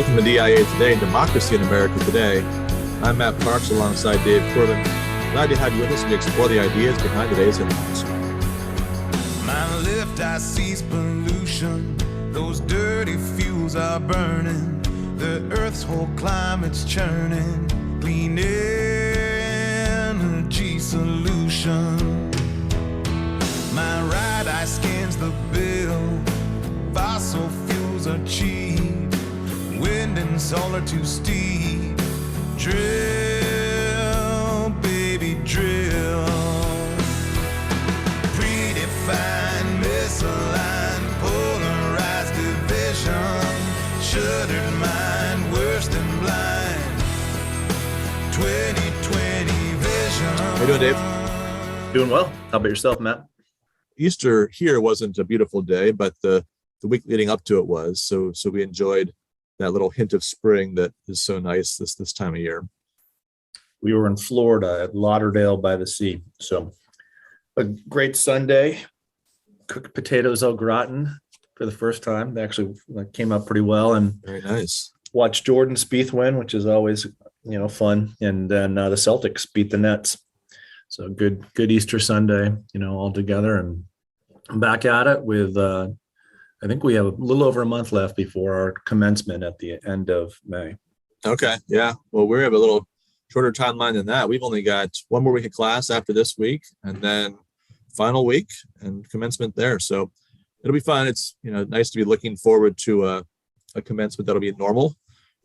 Welcome to DIA Today, Democracy in America Today. I'm Matt Parks alongside Dave Corbin. Glad to have you with us to explore the ideas behind today's headlines. My left eye sees pollution. Those dirty fuels are burning. The earth's whole climate's churning. Clean energy solution. My right eye scans the bill. Fossil fuels are cheap. Wind and solar too steep. Drill, baby, drill. Predefined, misaligned, polarized division. Shuttered mind, worse than blind. 2020 vision. How you doing, Dave? Doing well. How about yourself, Matt? Easter here wasn't a beautiful day, but the week leading up to it was. So we enjoyed that little hint of spring that is so nice this time of year. We were in Florida at Lauderdale by the sea. So a great Sunday. Cooked potatoes au gratin for the first time. They actually came out pretty well. And very nice. Watched Jordan Spieth win, which is always fun. And then the Celtics beat the Nets. So good Easter Sunday, all together. And I'm back at it with I think we have a little over a month left before our commencement at the end of May. Okay. Yeah. Well, we have a little shorter timeline than that. We've only got one more week of class after this week, and then final week and commencement there. So it'll be fun. It's, nice to be looking forward to a commencement that'll be normal.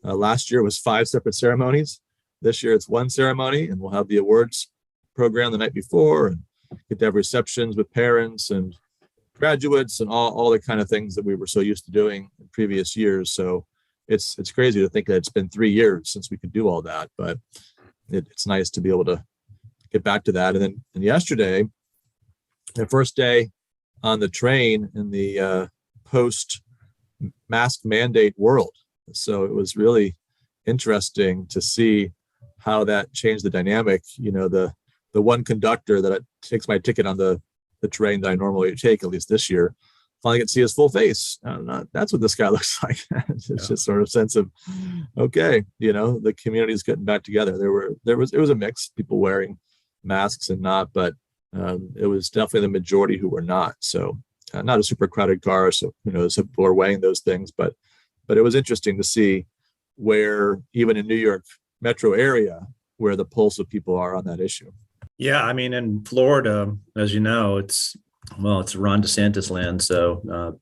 Last year was 5 separate ceremonies. This year it's one ceremony, and we'll have the awards program the night before and get to have receptions with parents and graduates and all the kind of things that we were so used to doing in previous years. So it's crazy to think that it's been 3 years since we could do all that, but it's nice to be able to get back to that. And yesterday, the first day on the train in the post mask mandate world. So it was really interesting to see how that changed the dynamic. The one conductor that takes my ticket on the train that I normally take, at least this year, finally get to see his full face. That's what this guy looks like. It's just sort of sense of, okay, the community's getting back together. It was a mix, people wearing masks and not, but it was definitely the majority who were not. So not a super crowded car, so so people are weighing those things, but it was interesting to see where even in New York metro area where the pulse of people are on that issue. Yeah, in Florida, as you know, it's Ron DeSantis land. So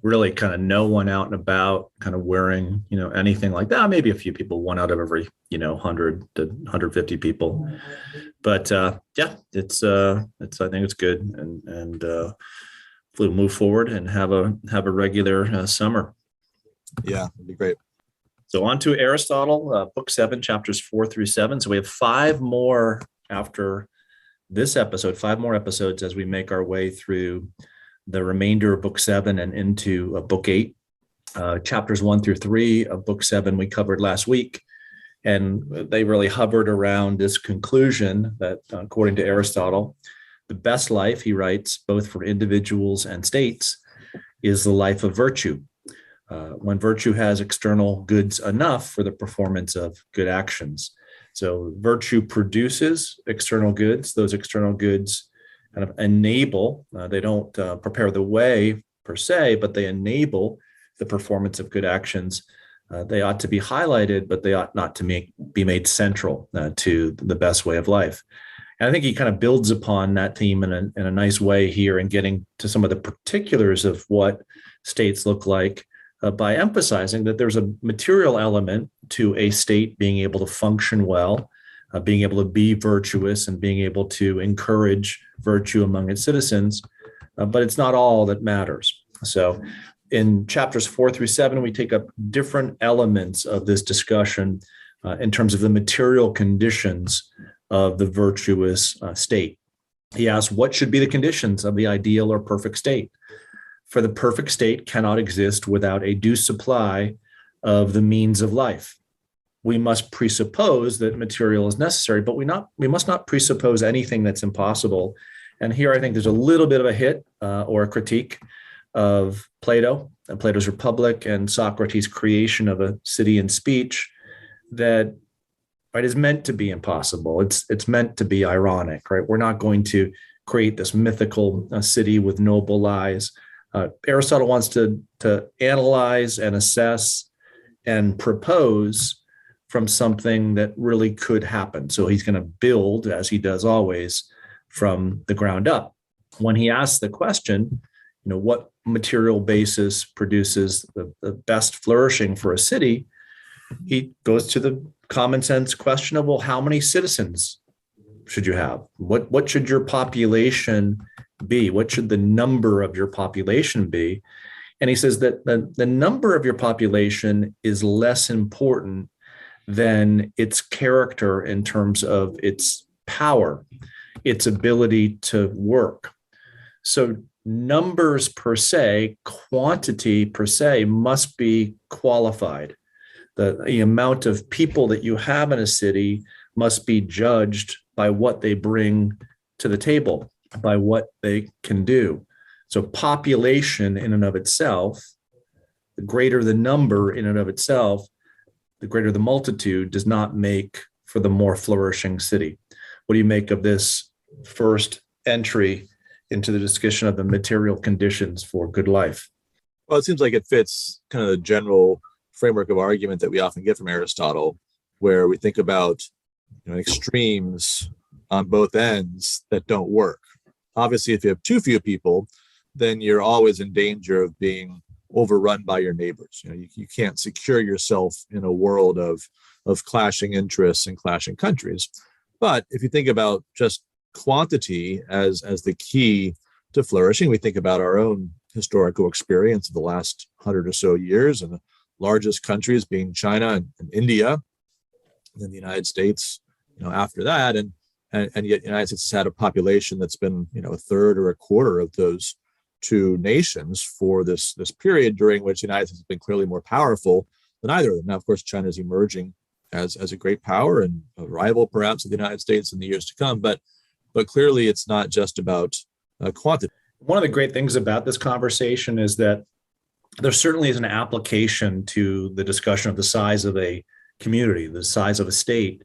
really kind of no one out and about kind of wearing, anything like that. Maybe a few people, one out of every, 100 to 150 people. But I think it's good. And we'll move forward and have a regular summer. Yeah, it'd be great. So on to Aristotle, book 7, chapters 4 through 7. So we have 5 more after this episode, 5 more episodes as we make our way through the remainder of book 7 and into book 8. Chapters 1 through 3 of book 7 we covered last week, and they really hovered around this conclusion that, according to Aristotle, the best life, he writes, both for individuals and states, is the life of virtue. When virtue has external goods enough for the performance of good actions. So virtue produces external goods. Those external goods kind of enable, they don't prepare the way per se, but they enable the performance of good actions. They ought to be highlighted, but they ought not to be made central to the best way of life. And I think he kind of builds upon that theme in a nice way here and getting to some of the particulars of what states look like. By emphasizing that there's a material element to a state being able to function well, being able to be virtuous and being able to encourage virtue among its citizens, but it's not all that matters. So in chapters 4 through 7, we take up different elements of this discussion in terms of the material conditions of the virtuous state. He asks, what should be the conditions of the ideal or perfect state? For the perfect state cannot exist without a due supply of the means of life. We must presuppose that material is necessary, but we must not presuppose anything that's impossible. And here I think there's a little bit of a hit or a critique of Plato and Plato's Republic and Socrates' creation of a city in speech that, right, is meant to be impossible. It's meant to be ironic, right? We're not going to create this mythical city with noble lies. Aristotle wants to analyze and assess and propose from something that really could happen. So he's going to build, as he does always, from the ground up. When he asks the question, what material basis produces the best flourishing for a city, he goes to the common sense question of, well, how many citizens should you have? What should your population be? What should the number of your population be? And he says that the number of your population is less important than its character in terms of its power, its ability to work. So numbers per se, quantity per se, must be qualified. The amount of people that you have in a city must be judged by what they bring to the table, by what they can do. So population in and of itself, the greater the number in and of itself, the greater the multitude, does not make for the more flourishing city. What do you make of this first entry into the discussion of the material conditions for good life? Well, it seems like it fits kind of the general framework of argument that we often get from Aristotle, where we think about extremes on both ends that don't work. Obviously, if you have too few people, then you're always in danger of being overrun by your neighbors. You can't secure yourself in a world of clashing interests and clashing countries. But if you think about just quantity as the key to flourishing, we think about our own historical experience of the last 100 or so years, and the largest countries being China and India, and then the United States, after that. And yet the United States has had a population that's been, a third or a quarter of those two nations for this period, during which the United States has been clearly more powerful than either of them. Now, of course, China is emerging as a great power and a rival, perhaps, of the United States in the years to come. But clearly, it's not just about quantity. One of the great things about this conversation is that there certainly is an application to the discussion of the size of a community, the size of a state.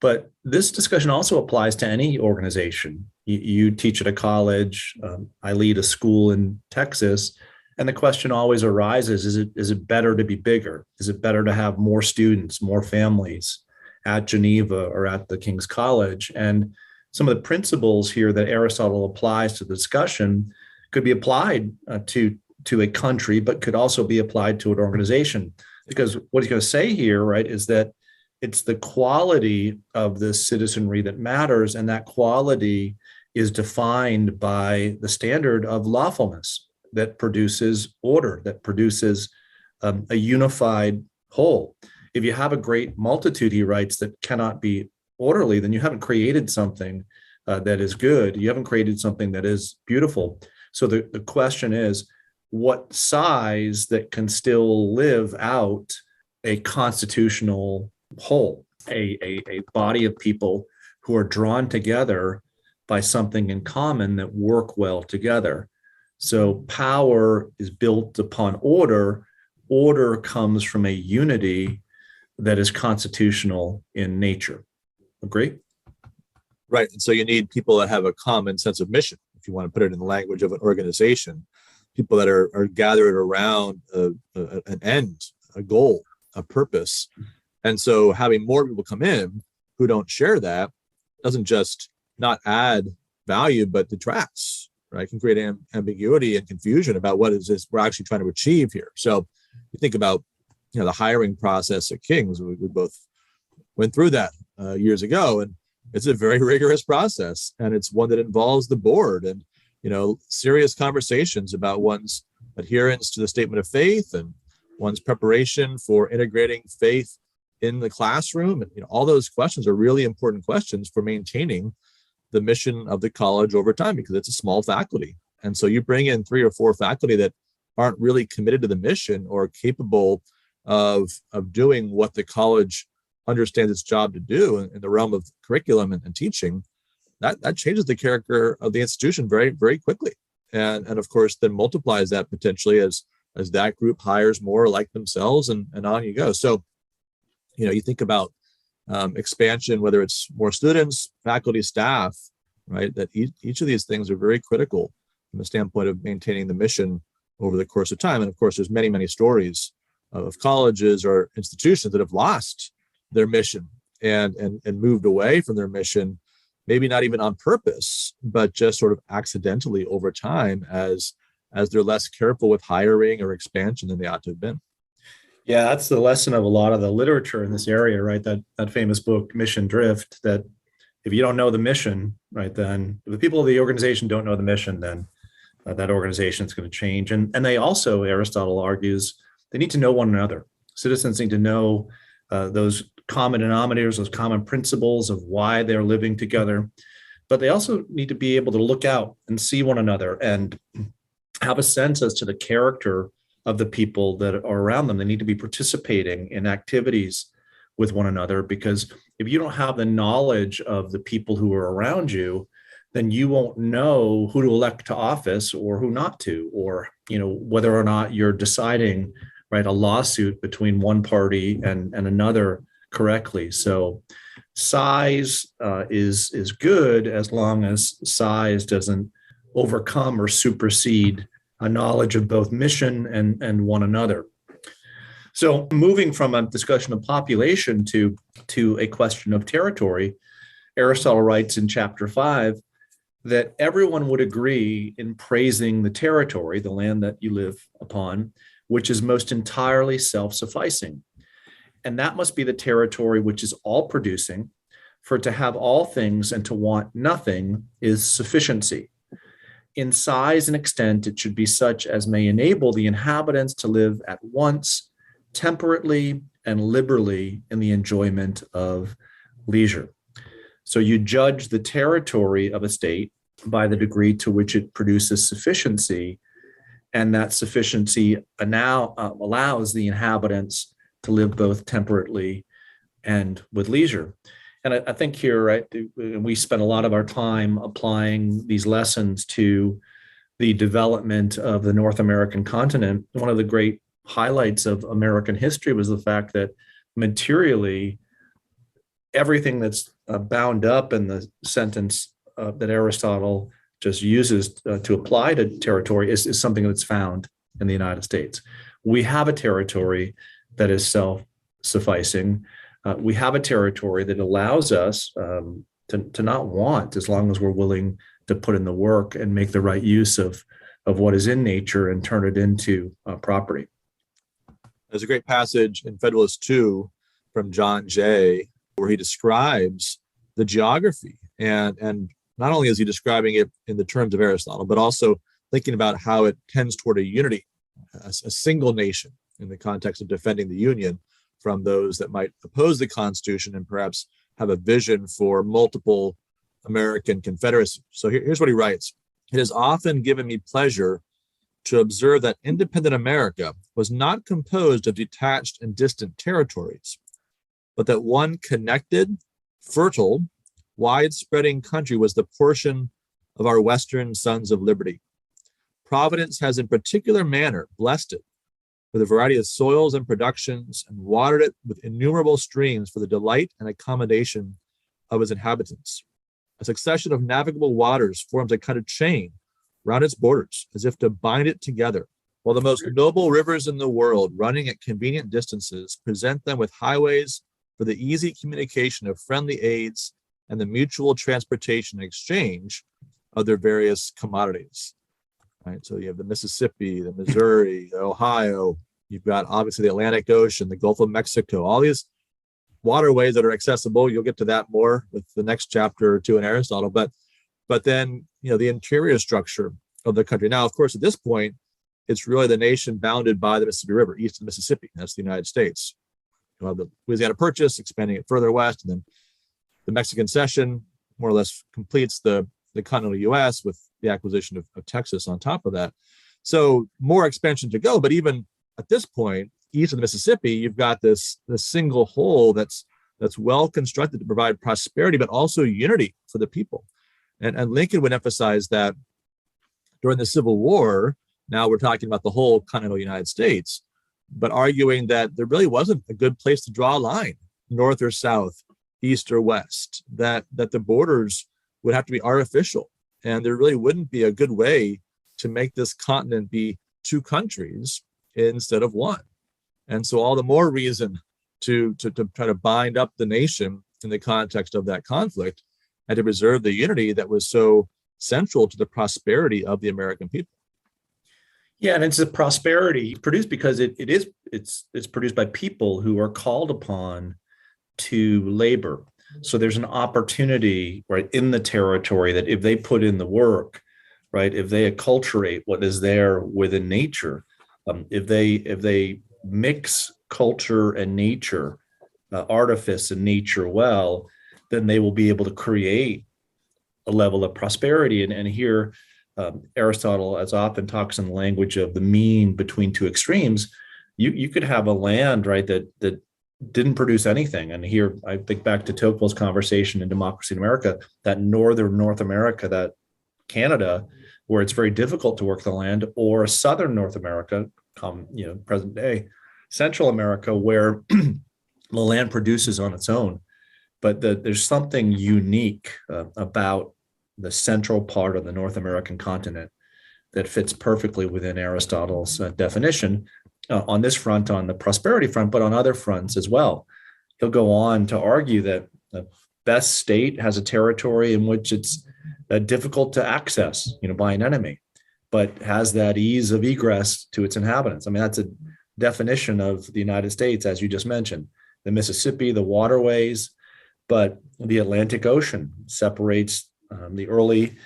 But this discussion also applies to any organization. You teach at a college. I lead a school in Texas. And the question always arises, is it better to be bigger? Is it better to have more students, more families at Geneva or at the King's College? And some of the principles here that Aristotle applies to the discussion could be applied to a country, but could also be applied to an organization. Because what he's going to say here, right, is that it's the quality of the citizenry that matters, and that quality is defined by the standard of lawfulness that produces order, that produces a unified whole. If you have a great multitude, he writes, that cannot be orderly, then you haven't created something that is good. You haven't created something that is beautiful. So the question is, what size that can still live out a constitutional whole, a body of people who are drawn together by something in common that work well together. So power is built upon order. Order comes from a unity that is constitutional in nature. Agree? Right. And so you need people that have a common sense of mission, if you want to put it in the language of an organization, people that are gathered around an end, a goal, a purpose. And so having more people come in who don't share that doesn't just not add value, but detracts, right? It can create ambiguity and confusion about what is this we're actually trying to achieve here. So you think about, the hiring process at King's. We both went through that years ago, and it's a very rigorous process, and it's one that involves the board and, serious conversations about one's adherence to the statement of faith and one's preparation for integrating faith in the classroom. And all those questions are really important questions for maintaining the mission of the college over time, because it's a small faculty. And so you bring in 3 or 4 faculty that aren't really committed to the mission or capable of doing what the college understands its job to do in the realm of curriculum and teaching, that changes the character of the institution very, very quickly. and of course then multiplies that potentially as that group hires more like themselves, and on you go. So, you think about expansion, whether it's more students, faculty, staff, right? That each of these things are very critical from the standpoint of maintaining the mission over the course of time. And of course, there's many stories of colleges or institutions that have lost their mission and moved away from their mission, maybe not even on purpose, but just sort of accidentally over time as they're less careful with hiring or expansion than they ought to have been. Yeah, that's the lesson of a lot of the literature in this area, right? That famous book, Mission Drift, that if you don't know the mission, right, then if the people of the organization don't know the mission, then that organization is going to change. And they also, Aristotle argues, they need to know one another. Citizens need to know those common denominators, those common principles of why they're living together. But they also need to be able to look out and see one another and have a sense as to the character of the people that are around them. They need to be participating in activities with one another, because if you don't have the knowledge of the people who are around you, then you won't know who to elect to office or who not to, or whether or not you're deciding, right, a lawsuit between one party and another correctly. So size is good as long as size doesn't overcome or supersede a knowledge of both mission and one another. So moving from a discussion of population to a question of territory, Aristotle writes in chapter 5 that everyone would agree in praising the territory, the land that you live upon, which is most entirely self-sufficing. And that must be the territory which is all producing, for to have all things and to want nothing is sufficiency. In size and extent, it should be such as may enable the inhabitants to live at once, temperately and liberally in the enjoyment of leisure. So you judge the territory of a state by the degree to which it produces sufficiency, and that sufficiency now allows the inhabitants to live both temperately and with leisure. And I think here, right, we spend a lot of our time applying these lessons to the development of the North American continent. One of the great highlights of American history was the fact that materially, everything that's bound up in the sentence that Aristotle just uses to apply to territory is something that's found in the United States. We have a territory that is self-sufficing. We have a territory that allows us to not want, as long as we're willing to put in the work and make the right use of what is in nature and turn it into property. There's a great passage in Federalist 2 from John Jay where he describes the geography, and not only is he describing it in the terms of Aristotle, but also thinking about how it tends toward a unity, a single nation in the context of defending the Union from those that might oppose the Constitution and perhaps have a vision for multiple American confederacy. So here's what he writes. It has often given me pleasure to observe that independent America was not composed of detached and distant territories, but that one connected, fertile, wide-spreading country was the portion of our Western sons of liberty. Providence has in particular manner blessed it with a variety of soils and productions, and watered it with innumerable streams for the delight and accommodation of its inhabitants. A succession of navigable waters forms a kind of chain round its borders, as if to bind it together, while the most noble rivers in the world, running at convenient distances, present them with highways for the easy communication of friendly aids and the mutual transportation and exchange of their various commodities. Right, so you have the Mississippi, the Missouri, the Ohio. You've got obviously the Atlantic Ocean, the Gulf of Mexico, all these waterways that are accessible. You'll get to that more with the next chapter or two in Aristotle. But then, the interior structure of the country. Now, of course, at this point, it's really the nation bounded by the Mississippi River, east of the Mississippi. That's the United States. You have the Louisiana Purchase expanding it further west, and then the Mexican Cession more or less completes the continental U.S. with the acquisition of Texas on top of that. So more expansion to go. But even at this point, east of the Mississippi, you've got this single whole that's well constructed to provide prosperity, but also unity for the people. And Lincoln would emphasize that during the Civil War. Now we're talking about the whole continental United States, but arguing that there really wasn't a good place to draw a line, north or south, east or west, that the borders would have to be artificial. And there really wouldn't be a good way to make this continent be two countries instead of one. And so all the more reason to try to bind up the nation in the context of that conflict and to preserve the unity that was so central to the prosperity of the American people. Yeah, and it's a prosperity produced because it's produced by people who are called upon to labor. So there's an opportunity, right, in the territory that if they put in the work, right, if they acculturate what is there within nature, if they mix culture and nature, artifice and nature well, then they will be able to create a level of prosperity. And here, Aristotle, as often talks in the language of the mean between two extremes, you could have a land, right, that didn't produce anything. And here I think back to Tocqueville's conversation in Democracy in America, that northern North America, that Canada, where it's very difficult to work the land, or southern North America, present day, Central America, where the land produces on its own. But there's something unique about the central part of the North American continent that fits perfectly within Aristotle's definition on this front, on the prosperity front, but on other fronts as well. He'll go on to argue that the best state has a territory in which it's difficult to access, by an enemy, but has that ease of egress to its inhabitants. I mean, that's a definition of the United States, as you just mentioned. The Mississippi, the waterways, but the Atlantic Ocean separates the early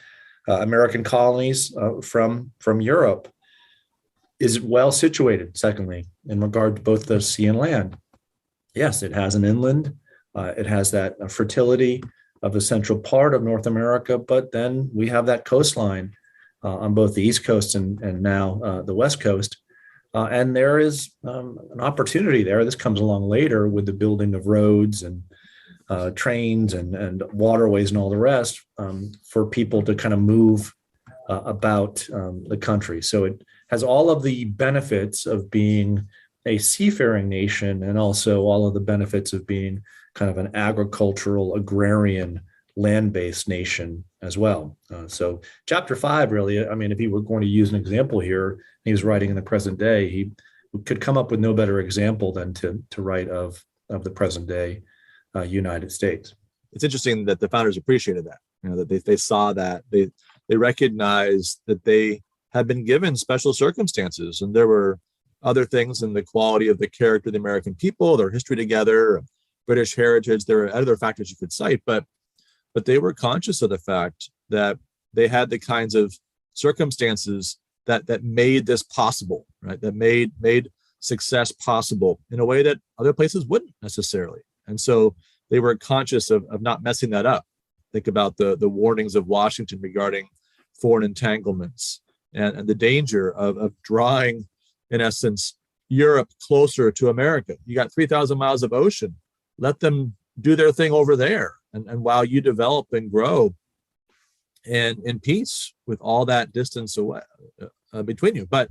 American colonies from Europe, is well situated, secondly, in regard to both the sea and land. Yes, it has an inland. It has that fertility of the central part of North America, but then we have that coastline on both the East Coast and now the West Coast. And there is an opportunity there. This comes along later with the building of roads and trains and waterways and all the rest for people to kind of move about the country. So it has all of the benefits of being a seafaring nation and also all of the benefits of being kind of an agricultural, agrarian, land-based nation as well. So chapter 5, really, I mean, if he were going to use an example here, he was writing in the present day, he could come up with no better example than to write of the present day United States. It's interesting that the founders appreciated that, that they saw that, they recognized that they had been given special circumstances, and there were other things in the quality of the character of the American people, their history together, British heritage. There are other factors you could cite, but they were conscious of the fact that they had the kinds of circumstances that made this possible, right? That made success possible in a way that other places wouldn't necessarily. And so they were conscious of not messing that up. Think about the warnings of Washington regarding foreign entanglements and the danger of drawing, in essence, Europe closer to America. You got 3,000 miles of ocean. Let them do their thing over there. And while you develop and grow and in peace with all that distance away between you. But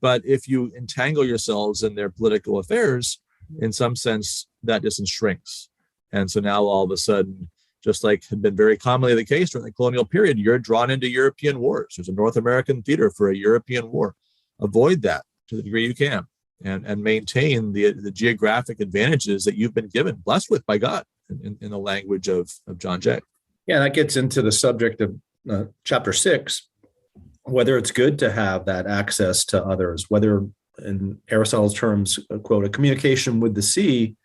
if you entangle yourselves in their political affairs, in some sense, that distance shrinks. And so now all of a sudden, just like had been very commonly the case during the colonial period, you're drawn into European wars. There's a North American theater for a European war. Avoid that to the degree you can and maintain the geographic advantages that you've been given, blessed with by God, in the language of John Jay. Yeah, that gets into the subject of chapter 6, whether it's good to have that access to others, whether in Aristotle's terms, quote, a communication with the sea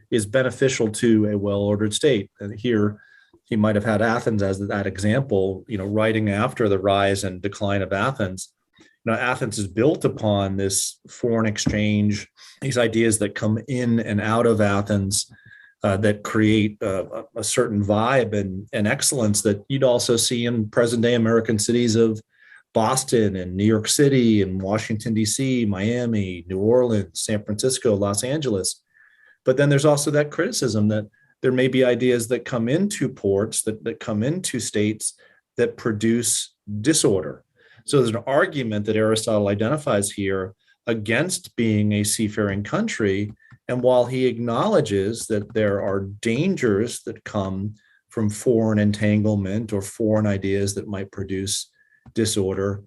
is beneficial to a well-ordered state. And here he might have had Athens as that example, writing after the rise and decline of Athens. Athens is built upon this foreign exchange, these ideas that come in and out of Athens that create a certain vibe and excellence that you'd also see in present-day American cities of Boston and New York City and Washington, D.C., Miami, New Orleans, San Francisco, Los Angeles. But then there's also that criticism that there may be ideas that come into ports, that come into states that produce disorder. So there's an argument that Aristotle identifies here against being a seafaring country. And while he acknowledges that there are dangers that come from foreign entanglement or foreign ideas that might produce disorder,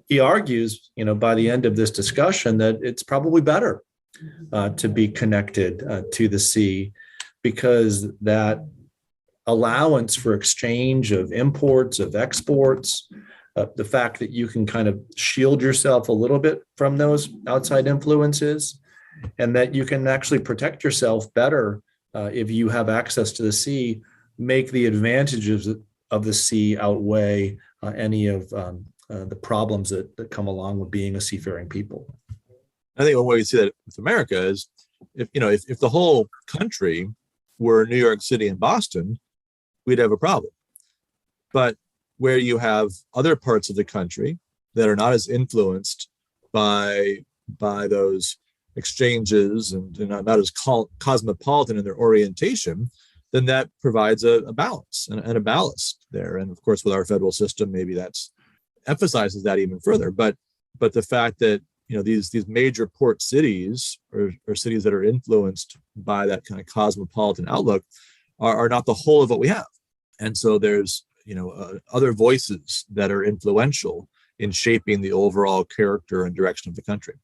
he argues, by the end of this discussion, that it's probably better to be connected to the sea, because that allowance for exchange of imports, of exports, the fact that you can kind of shield yourself a little bit from those outside influences, and that you can actually protect yourself better if you have access to the sea, make the advantages of the sea outweigh any of the problems that come along with being a seafaring people. I think one way you see that with America is if the whole country were New York City and Boston, we'd have a problem. But where you have other parts of the country that are not as influenced by those exchanges and not as cosmopolitan in their orientation, then that provides a balance and a ballast there. And of course, with our federal system, maybe that's emphasizes that even further. But the fact that these major port cities or cities that are influenced by that kind of cosmopolitan outlook are not the whole of what we have. And so there's other voices that are influential in shaping the overall character and direction of the country.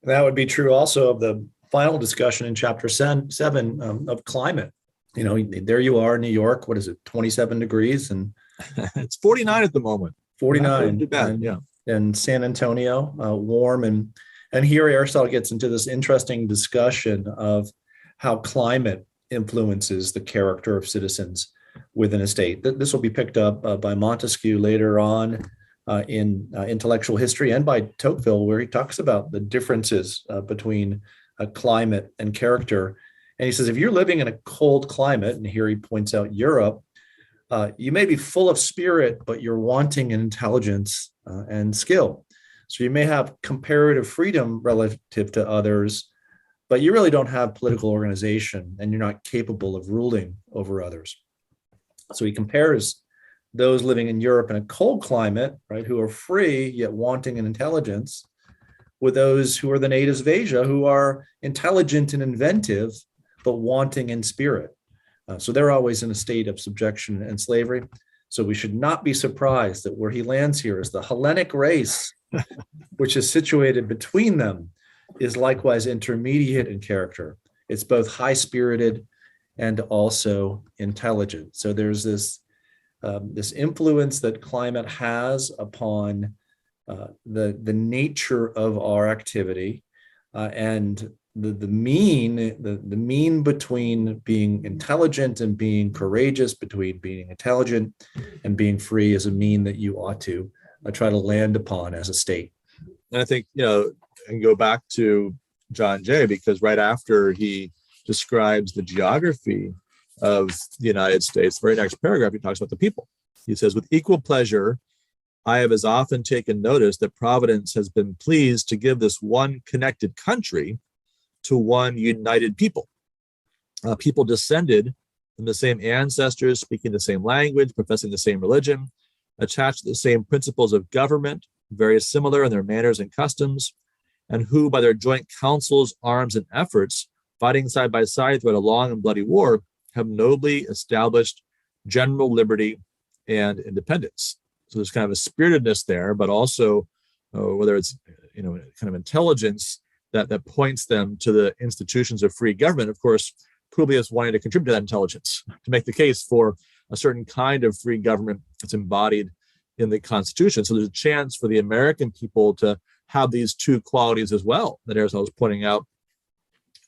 That would be true also of the final discussion in chapter 7 of climate. There you are in New York. What is it, 27 degrees? And it's 49 at the moment. 49. Too bad. Yeah. And San Antonio, warm. And here Aristotle gets into this interesting discussion of how climate influences the character of citizens within a state. This will be picked up by Montesquieu later on in intellectual history, and by Tocqueville, where he talks about the differences between climate and character. And he says, if you're living in a cold climate, and here he points out Europe, you may be full of spirit, but you're wanting in intelligence and skill. So you may have comparative freedom relative to others, but you really don't have political organization, and you're not capable of ruling over others. So he compares those living in Europe in a cold climate, right, who are free yet wanting in intelligence, with those who are the natives of Asia, who are intelligent and inventive, but wanting in spirit. So they're always in a state of subjection and slavery. So we should not be surprised that where he lands here is the Hellenic race, which is situated between them, is likewise intermediate in character. It's both high-spirited and also intelligent. So there's this influence that climate has upon the nature of our activity, and the mean between being intelligent and being courageous, between being intelligent and being free, is a mean that you ought to try to land upon as a state. And I think, and go back to John Jay, because right after he describes the geography of the United States, the very next paragraph, he talks about the people. He says, with equal pleasure, I have as often taken notice that Providence has been pleased to give this one connected country to one united people, people descended from the same ancestors, speaking the same language, professing the same religion, attached to the same principles of government, very similar in their manners and customs, and who by their joint counsels, arms, and efforts, fighting side by side throughout a long and bloody war, have nobly established general liberty and independence. So there's kind of a spiritedness there, but also whether it's kind of intelligence that points them to the institutions of free government. Of course, Publius wanting to contribute to that intelligence to make the case for a certain kind of free government that's embodied in the Constitution. So there's a chance for the American people to have these two qualities as well that Aristotle was pointing out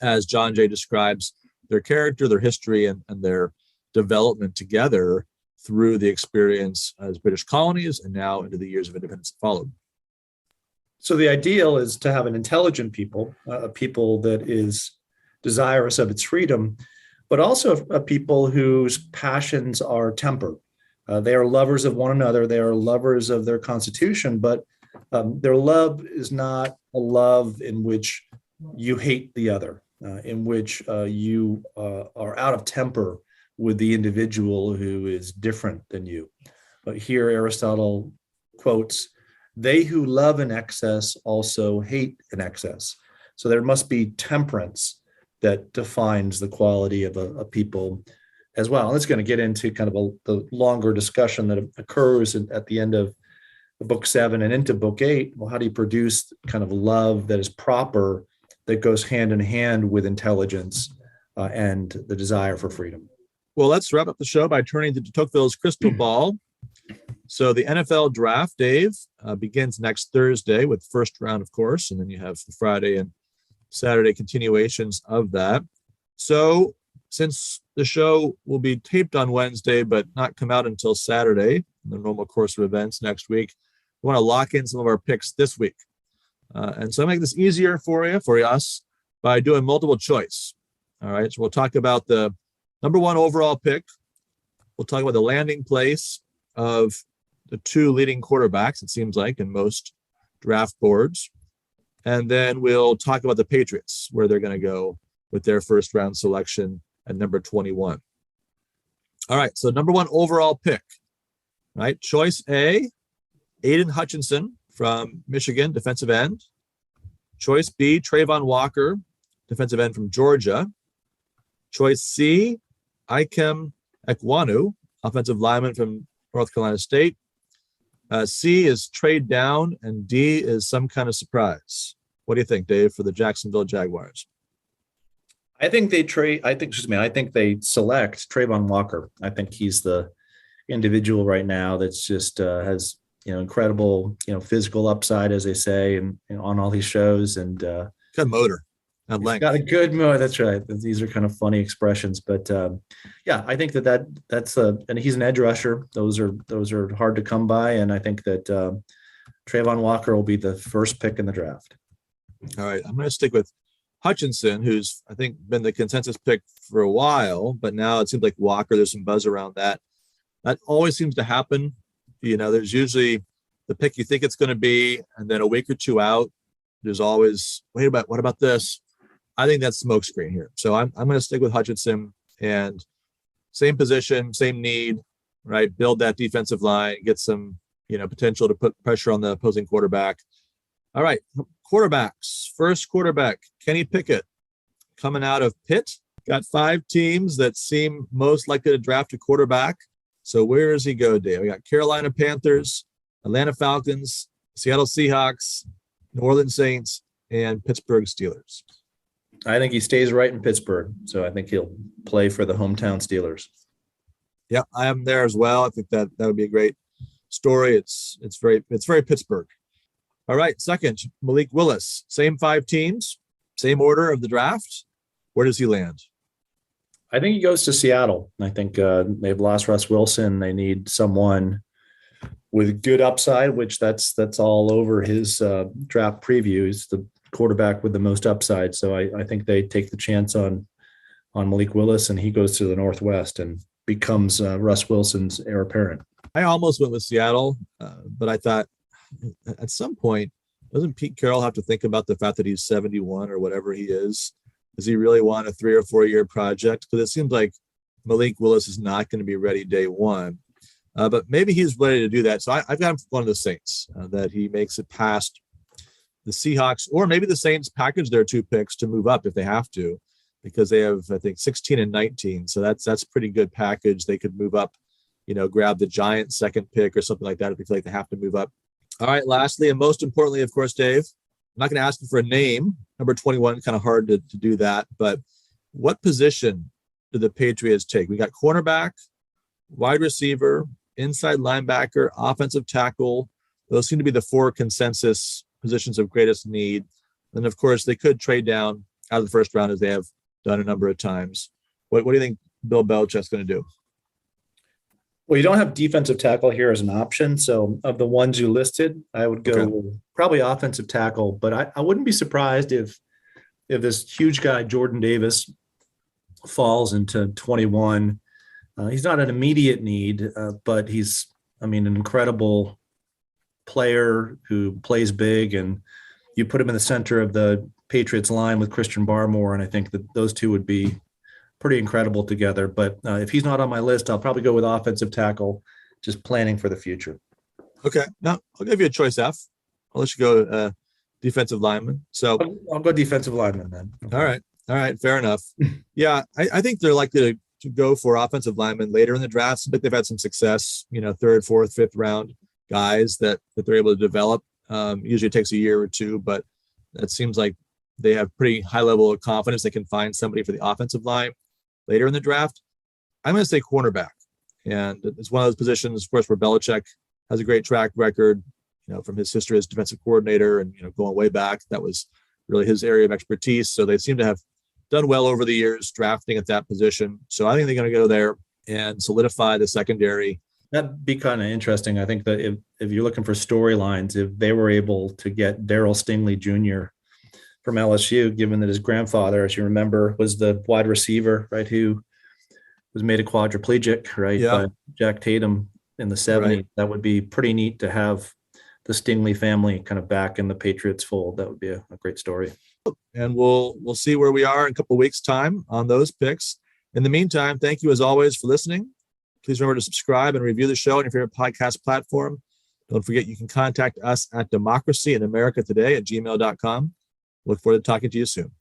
as John Jay describes their character, their history, and their development together through the experience as British colonies and now into the years of independence that followed. So the ideal is to have an intelligent people, a people that is desirous of its freedom, but also a people whose passions are tempered. They are lovers of one another. They are lovers of their constitution, but their love is not a love in which you hate the other, in which you are out of temper with the individual who is different than you. But here Aristotle quotes They who love in excess also hate in excess. So there must be temperance that defines the quality of a people as well. And it's going to get into kind of the longer discussion that occurs at the end of book 7 and into book 8. Well, how do you produce kind of love that is proper, that goes hand in hand with intelligence and the desire for freedom? Well, let's wrap up the show by turning to Tocqueville's crystal ball. So the NFL draft, Dave, begins next Thursday with the first round, of course, and then you have the Friday and Saturday continuations of that. So since the show will be taped on Wednesday but not come out until Saturday, in the normal course of events next week, we want to lock in some of our picks this week. And so I make this easier for us, by doing multiple choice. All right, so we'll talk about the number 1 overall pick. We'll talk about the landing place of the 2 leading quarterbacks, it seems like, in most draft boards. And then we'll talk about the Patriots, where they're going to go with their first round selection at number 21. All right, so number 1 overall pick, right? Choice A, Aiden Hutchinson from Michigan, defensive end. Choice B, Trayvon Walker, defensive end from Georgia. Choice C, Ikem Ekwonu, offensive lineman from North Carolina State. C is trade down, and D is some kind of surprise. What do you think, Dave, for the Jacksonville Jaguars? I think they select Trayvon Walker. I think he's the individual right now that's just has incredible physical upside, as they say, and on all these shows, and good motor. He's got a good motor. That's right. These are kind of funny expressions, but I think that's and he's an edge rusher. Those are hard to come by, and I think that Trayvon Walker will be the first pick in the draft. All right, I'm going to stick with Hutchinson, who's I think been the consensus pick for a while, but now it seems like Walker. There's some buzz around that. That always seems to happen. There's usually the pick you think it's going to be, and then a week or two out, there's always what about this? I think that's smokescreen here. So I'm going to stick with Hutchinson, and same position, same need, right? Build that defensive line, get some, potential to put pressure on the opposing quarterback. All right, quarterbacks. First quarterback, Kenny Pickett, coming out of Pitt. Got 5 teams that seem most likely to draft a quarterback. So where does he go, Dave? We got Carolina Panthers, Atlanta Falcons, Seattle Seahawks, New Orleans Saints, and Pittsburgh Steelers. I think he stays right in Pittsburgh, so I think he'll play for the hometown Steelers. Yeah, I am there as well. I think that would be a great story. It's very Pittsburgh. All right, second, Malik Willis. Same 5 teams, same order of the draft. Where does he land? I think he goes to Seattle. I think they've lost Russ Wilson. They need someone with good upside, which that's all over his draft preview. He's the quarterback with the most upside. So I think they take the chance on Malik Willis, and he goes to the Northwest and becomes Russ Wilson's heir apparent. I almost went with Seattle, but I thought at some point, doesn't Pete Carroll have to think about the fact that he's 71 or whatever he is? Does he really want a 3 or 4 year project? Because it seems like Malik Willis is not going to be ready day one. But maybe he's ready to do that. So I've got him for one of the Saints, that he makes it past the Seahawks, or maybe the Saints package their 2 picks to move up if they have to, because they have, I think, 16 and 19. So that's a pretty good package. They could move up, grab the Giants' second pick or something like that if they feel like they have to move up. All right, lastly, and most importantly, of course, Dave, I'm not going to ask you for a name. Number 21, kind of hard to do that. But what position do the Patriots take? We got cornerback, wide receiver, inside linebacker, offensive tackle. Those seem to be the 4 consensus positions of greatest need. And of course, they could trade down out of the first round, as they have done a number of times. What do you think Bill Belichick's going to do? Well, you don't have defensive tackle here as an option. So of the ones you listed, I would go probably offensive tackle. But I wouldn't be surprised if this huge guy, Jordan Davis, falls into 21. He's not an immediate need, but he's, an inckredible player who plays big. And you put him in the center of the Patriots line with Christian Barmore, and I think that those two would be pretty incredible together. But if he's not on my list, I'll probably go with offensive tackle, just planning for the future. Okay. No, I'll give you a choice F. I'll let you go defensive lineman. So I'll go defensive lineman then. Okay. all right, fair enough. Yeah, I think they're likely to go for offensive linemen later in the drafts, but they've had some success, third, fourth, fifth round guys that they're able to develop. Usually it takes a year or two, but it seems like they have pretty high level of confidence they can find somebody for the offensive line later in the draft. I'm going to say cornerback. And it's one of those positions, of course, where Belichick has a great track record, from his history as defensive coordinator and, going way back. That was really his area of expertise. So they seem to have done well over the years drafting at that position. So I think they're going to go there and solidify the secondary. That'd be kind of interesting. I think that if you're looking for storylines, if they were able to get Darryl Stingley Jr. from LSU, given that his grandfather, as you remember, was the wide receiver, right, who was made a quadriplegic, right, by Jack Tatum in the 70s. Right. That would be pretty neat to have the Stingley family kind of back in the Patriots fold. That would be a great story. And we'll see where we are in a couple of weeks' time on those picks. In the meantime, thank you as always for listening. Please remember to subscribe and review the show on your favorite podcast platform. Don't forget you can contact us at democracyinamericatoday@gmail.com. Look forward to talking to you soon.